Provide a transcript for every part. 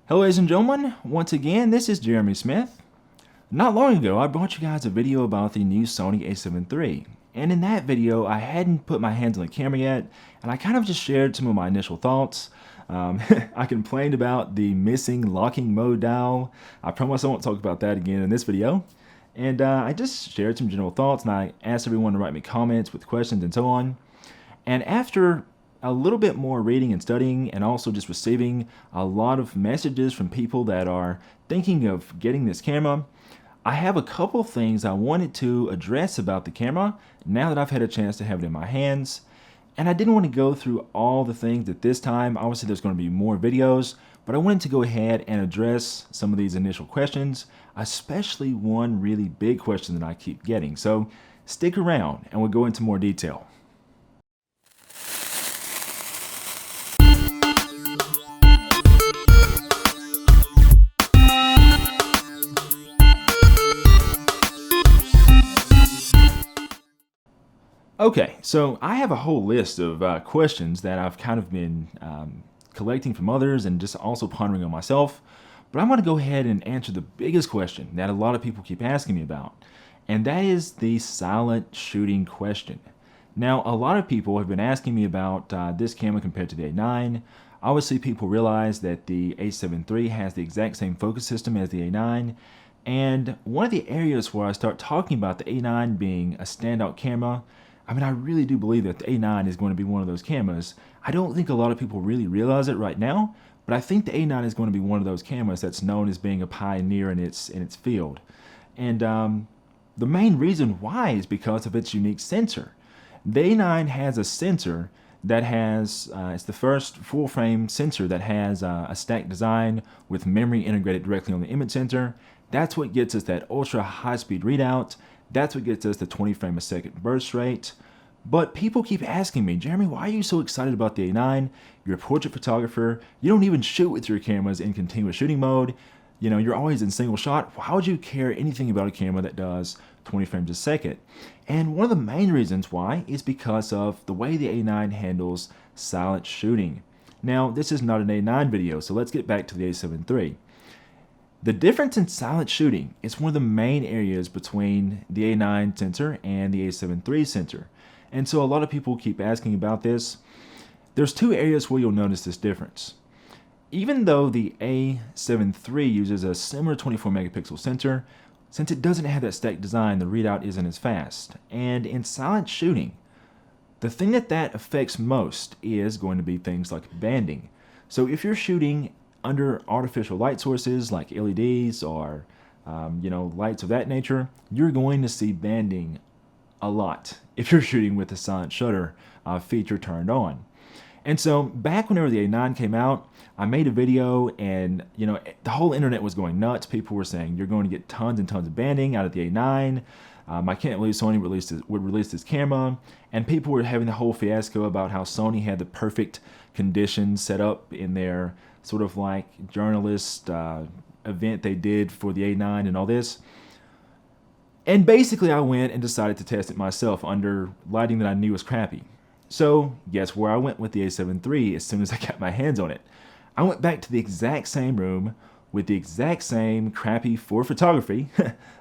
Hello ladies and gentlemen, once again this is Jeremy Smith. Not long ago I brought you guys a video about the new Sony A7 III, and in that video I hadn't put my hands on the camera yet, and I kind of just shared some of my initial thoughts. I complained about the missing locking mode dial. I promise I won't talk about that again in this video. And I just shared some general thoughts, and I asked everyone to write me comments with questions and so on. And after a little bit more reading and studying, and also just receiving a lot of messages from people that are thinking of getting this camera, I have a couple things I wanted to address about the camera now that I've had a chance to have it in my hands. And I didn't want to go through all the things at this time. Obviously there's going to be more videos, but I wanted to go ahead and address some of these initial questions, especially one really big question that I keep getting. So stick around and we'll go into more detail. Okay, so I have a whole list of questions that I've kind of been collecting from others and just also pondering on myself, but I'm going to go ahead and answer the biggest question that a lot of people keep asking me about, and that is the silent shooting question. Now, a lot of people have been asking me about this camera compared to the A9. Obviously, people realize that the A7 III has the exact same focus system as the A9, and one of the areas where I start talking about the A9 being a standout camera, I mean, I really do believe that the A9 is going to be one of those cameras. I don't think a lot of people really realize it right now, but I think the A9 is going to be one of those cameras that's known as being a pioneer in its field. And the main reason why is because of its unique sensor. The A9 has a sensor that has, it's the first full-frame sensor that has a stacked design with memory integrated directly on the image sensor. That's what gets us that ultra high-speed readout. That's what gets us the 20 frame a second burst rate. But people keep asking me, Jeremy, why are you so excited about the A9? You're a portrait photographer. You don't even shoot with your cameras in continuous shooting mode. You know, you're always in single shot. Why would you care anything about a camera that does 20 frames a second? And one of the main reasons why is because of the way the A9 handles silent shooting. Now, this is not an A9 video, so let's get back to the A7 III. The difference in silent shooting is one of the main areas between the A9 sensor and the A7 III sensor. And so a lot of people keep asking about this. There's two areas where you'll notice this difference. Even though the A7 III uses a similar 24 megapixel sensor, since it doesn't have that stacked design, the readout isn't as fast. And in silent shooting, the thing that affects most is going to be things like banding. So if you're shooting under artificial light sources like LEDs or lights of that nature, you're going to see banding a lot if you're shooting with the silent shutter feature turned on. And so back whenever the A9 came out, I made a video and the whole internet was going nuts. People were saying you're going to get tons and tons of banding out of the A9. I can't believe Sony would release this camera, and people were having the whole fiasco about how Sony had the perfect conditions set up in their sort of like journalist event they did for the A9 and all this. And basically I went and decided to test it myself under lighting that I knew was crappy. So guess where I went with the A7 III as soon as I got my hands on it? I went back to the exact same room with the exact same crappy for photography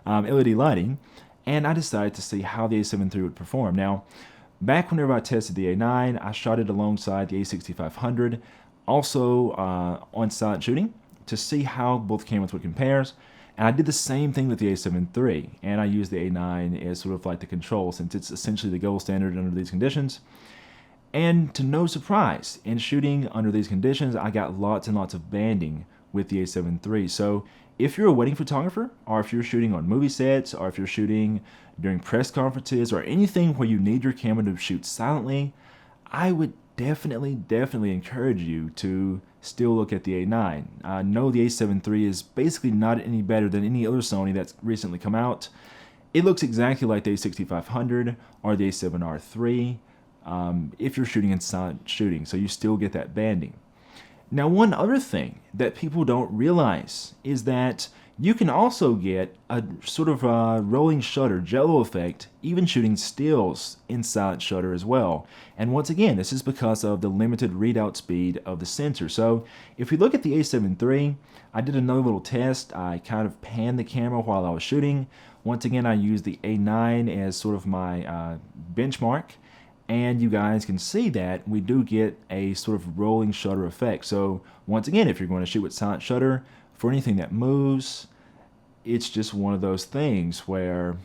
LED lighting, and I decided to see how the A7 III would perform. Now, back whenever I tested the A9, I shot it alongside the A6500, also on silent shooting, to see how both cameras would compare. And I did the same thing with the A7 III, and I used the A9 as sort of like the control, since it's essentially the gold standard under these conditions. And to no surprise, in shooting under these conditions, I got lots and lots of banding with the A7 III. So if you're a wedding photographer, or if you're shooting on movie sets, or if you're shooting during press conferences, or anything where you need your camera to shoot silently, I would definitely encourage you to still look at the A9. No, the A7 III is basically not any better than any other Sony that's recently come out. It looks exactly like the A6500 or the A7R III if you're shooting in silent shooting, so you still get that banding. Now, one other thing that people don't realize is that You can also get a sort of rolling shutter jello effect, even shooting stills in silent shutter as well. And once again, this is because of the limited readout speed of the sensor. So if we look at the A7 III, I did another little test. I kind of panned the camera while I was shooting. Once again, I used the A9 as sort of my benchmark. And you guys can see that we do get a sort of rolling shutter effect. So once again, if you're going to shoot with silent shutter, for anything that moves, it's just one of those things where,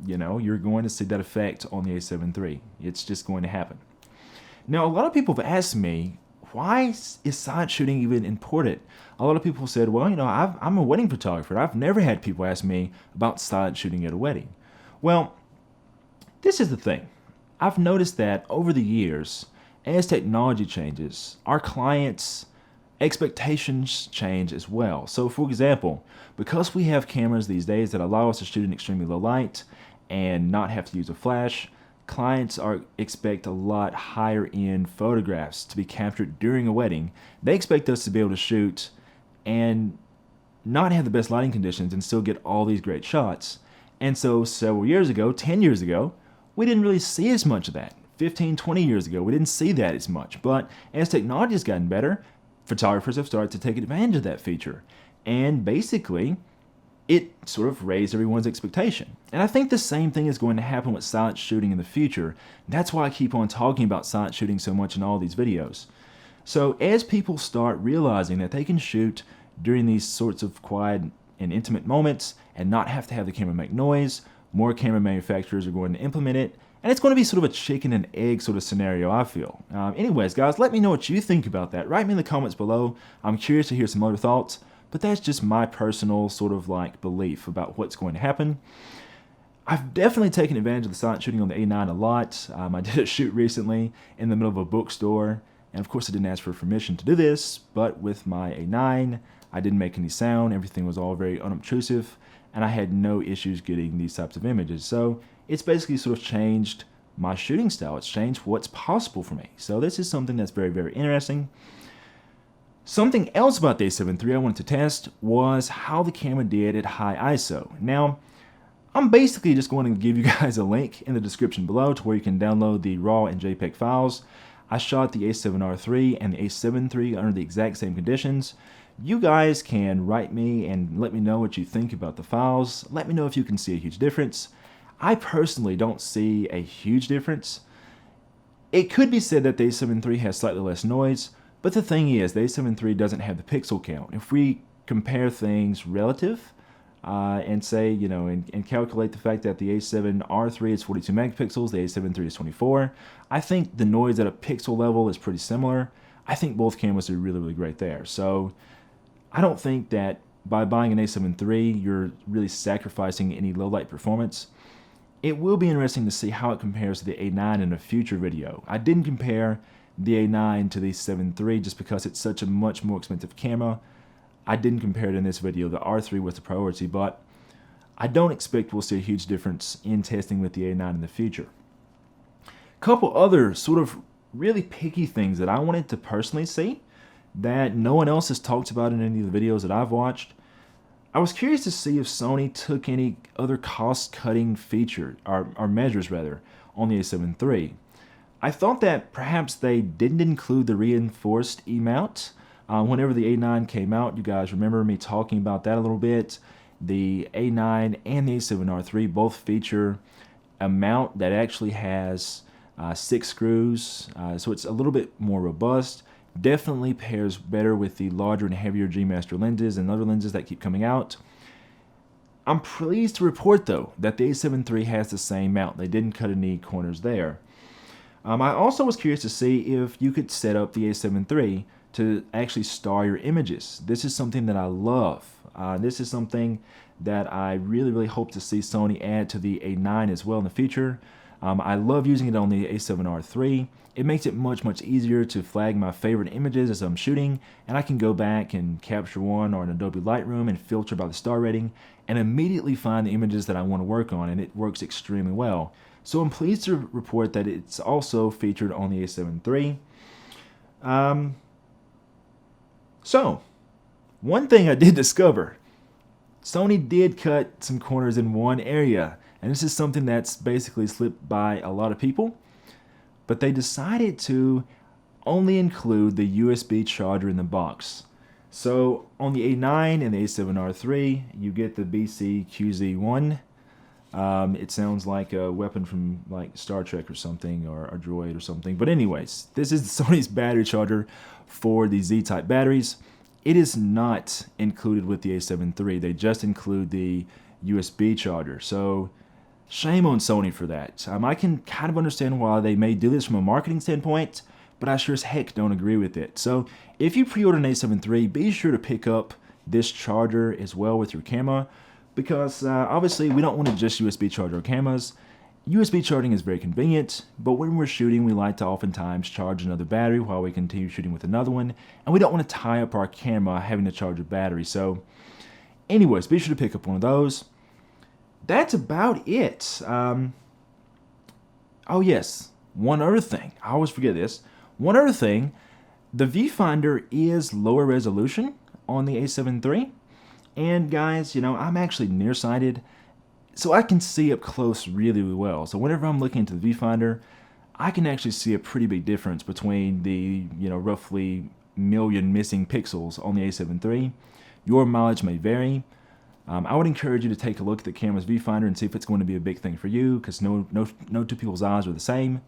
you're going to see that effect on the A7 III. It's just going to happen. Now, a lot of people have asked me, why is silent shooting even important? A lot of people said, well, I'm a wedding photographer. I've never had people ask me about silent shooting at a wedding. Well, this is the thing. I've noticed that over the years, as technology changes, our clients' expectations change as well. So for example, because we have cameras these days that allow us to shoot in extremely low light and not have to use a flash, clients expect a lot higher end photographs to be captured during a wedding. They expect us to be able to shoot and not have the best lighting conditions and still get all these great shots. And so several years ago, 10 years ago, we didn't really see as much of that. 15, 20 years ago, we didn't see that as much. But as technology has gotten better, photographers have started to take advantage of that feature. And basically, it sort of raised everyone's expectation. And I think the same thing is going to happen with silent shooting in the future. That's why I keep on talking about silent shooting so much in all these videos. So as people start realizing that they can shoot during these sorts of quiet and intimate moments and not have to have the camera make noise, more camera manufacturers are going to implement it. And it's going to be sort of a chicken and egg sort of scenario, I feel. Anyways, guys, let me know what you think about that. Write me in the comments below. I'm curious to hear some other thoughts, but that's just my personal sort of like belief about what's going to happen. I've definitely taken advantage of the silent shooting on the A9 a lot. I did a shoot recently in the middle of a bookstore, and of course I didn't ask for permission to do this, but with my A9, I didn't make any sound. Everything was all very unobtrusive, and I had no issues getting these types of images. So it's basically sort of changed my shooting style. It's changed what's possible for me. So this is something that's very, very interesting. Something else about the A7 III I wanted to test was how the camera did at high ISO. Now, I'm basically just going to give you guys a link in the description below to where you can download the RAW and JPEG files. I shot the A7R III and the A7 III under the exact same conditions. You guys can write me and let me know what you think about the files. Let me know if you can see a huge difference. I personally don't see a huge difference. It could be said that the A7 III has slightly less noise, but the thing is, the A7 III doesn't have the pixel count. If we compare things relative and say, and calculate the fact that the A7R III is 42 megapixels, the A7 III is 24, I think the noise at a pixel level is pretty similar. I think both cameras are really, really great there. So I don't think that by buying an A7 III, you're really sacrificing any low light performance. It will be interesting to see how it compares to the A9 in a future video. I didn't compare the A9 to the A7 III just because it's such a much more expensive camera. I didn't compare it in this video. The R3 was the priority, but I don't expect we'll see a huge difference in testing with the A9 in the future. A couple other sort of really picky things that I wanted to personally see that no one else has talked about in any of the videos that I've watched. I was curious to see if Sony took any other cost-cutting feature, or measures rather, on the A7 III. I thought that perhaps they didn't include the reinforced E-mount. Whenever the A9 came out, you guys remember me talking about that a little bit. The A9 and the A7R III both feature a mount that actually has 6 screws, so it's a little bit more robust. Definitely pairs better with the larger and heavier G Master lenses and other lenses that keep coming out. I'm pleased to report though that the A7 III has the same mount. They didn't cut any corners there. I also was curious to see if you could set up the A7 III to actually star your images. This is something that I love. This is something that I really, really hope to see Sony add to the A9 as well in the future. I love using it on the A7R III. It makes it much, much easier to flag my favorite images as I'm shooting, and I can go back and capture one or in Adobe Lightroom and filter by the star rating and immediately find the images that I want to work on, and it works extremely well. So I'm pleased to report that it's also featured on the A7 III. So, one thing I did discover, Sony did cut some corners in one area, and this is something that's basically slipped by a lot of people, but they decided to only include the USB charger in the box. So on the A9 and the A7R3, you get the BC-QZ1. It sounds like a weapon from like Star Trek or something, or a droid or something. But anyways, this is Sony's battery charger for the Z-type batteries. It is not included with the A7III. They just include the USB charger. So shame on Sony for that. I can kind of understand why they may do this from a marketing standpoint, but I sure as heck don't agree with it. So if you pre-order an A7III, be sure to pick up this charger as well with your camera, because obviously we don't want to just USB charge our cameras. USB charging is very convenient, but when we're shooting, we like to oftentimes charge another battery while we continue shooting with another one, and we don't want to tie up our camera having to charge a battery. So anyways, be sure to pick up one of those. That's about it. Oh yes, one other thing. I always forget this. One other thing, the viewfinder is lower resolution on the A7 III. And guys, you know, I'm actually nearsighted, so I can see up close really, really well. So whenever I'm looking into the viewfinder, I can actually see a pretty big difference between the, you know, roughly million missing pixels on the A7 III. Your mileage may vary. I would encourage you to take a look at the camera's viewfinder and see if it's going to be a big thing for you, because no two people's eyes are the same.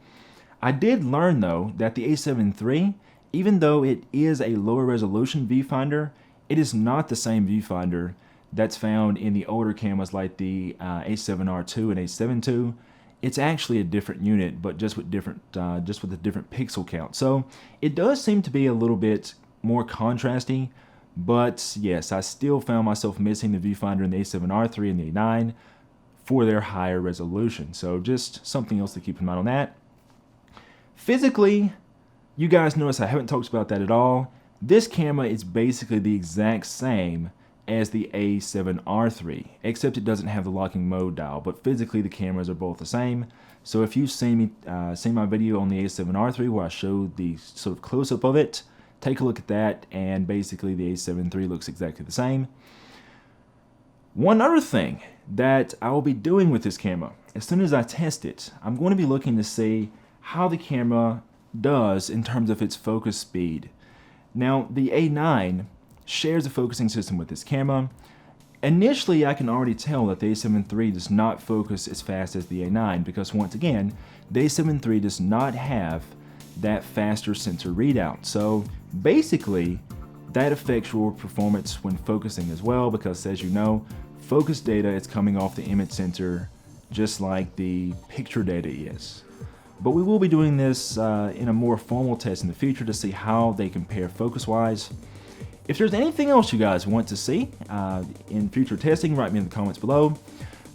I did learn though that the A7 III, even though it is a lower resolution viewfinder, it is not the same viewfinder that's found in the older cameras like the A7R2 and A7 II. It's actually a different unit, but just with a different pixel count. So it does seem to be a little bit more contrasty, but yes, I still found myself missing the viewfinder in the A7R3 and the A9 for their higher resolution. So just something else to keep in mind on that. Physically, you guys notice I haven't talked about that at all. This camera is basically the exact same as the A7R3, except it doesn't have the locking mode dial, but physically the cameras are both the same. So if you've seen my video on the A7R3 where I showed the sort of close-up of it, take a look at that, and basically the A7 III looks exactly the same. One other thing that I will be doing with this camera, as soon as I test it, I'm going to be looking to see how the camera does in terms of its focus speed. Now, the A9 shares a focusing system with this camera. Initially, I can already tell that the A7 III does not focus as fast as the A9, because once again, the A7 III does not have that faster sensor readout. So basically, that affects your performance when focusing as well, because as you know, focus data is coming off the image sensor just like the picture data is. But we will be doing this in a more formal test in the future to see how they compare focus-wise. If there's anything else you guys want to see in future testing, write me in the comments below.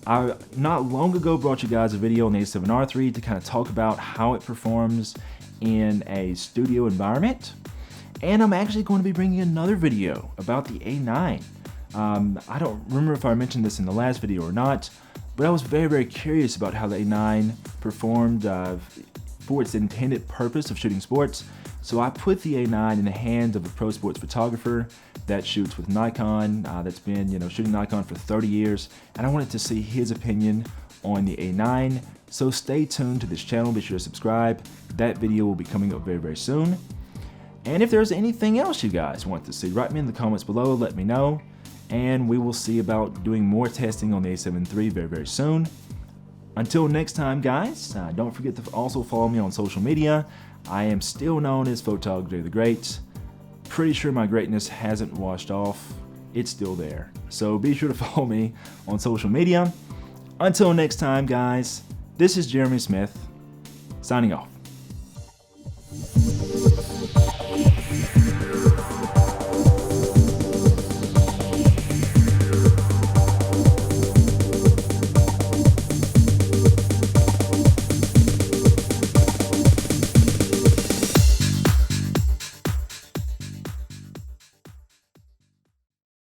I not long ago brought you guys a video on the A7R3 to kind of talk about how it performs in a studio environment. And I'm actually going to be bringing another video about the A9. I don't remember if I mentioned this in the last video or not, but I was very, very curious about how the A9 performed for its intended purpose of shooting sports. So I put the A9 in the hands of a pro sports photographer that shoots with Nikon, that's been shooting Nikon for 30 years, and I wanted to see his opinion on the A9. So stay tuned to this channel, be sure to subscribe. That video will be coming up very, very soon. And if there's anything else you guys want to see, write me in the comments below, let me know. And we will see about doing more testing on the A7 III very, very soon. Until next time, guys, don't forget to also follow me on social media. I am still known as Photography the Great. Pretty sure my greatness hasn't washed off. It's still there. So be sure to follow me on social media. Until next time, guys, this is Jeremy Smith, signing off.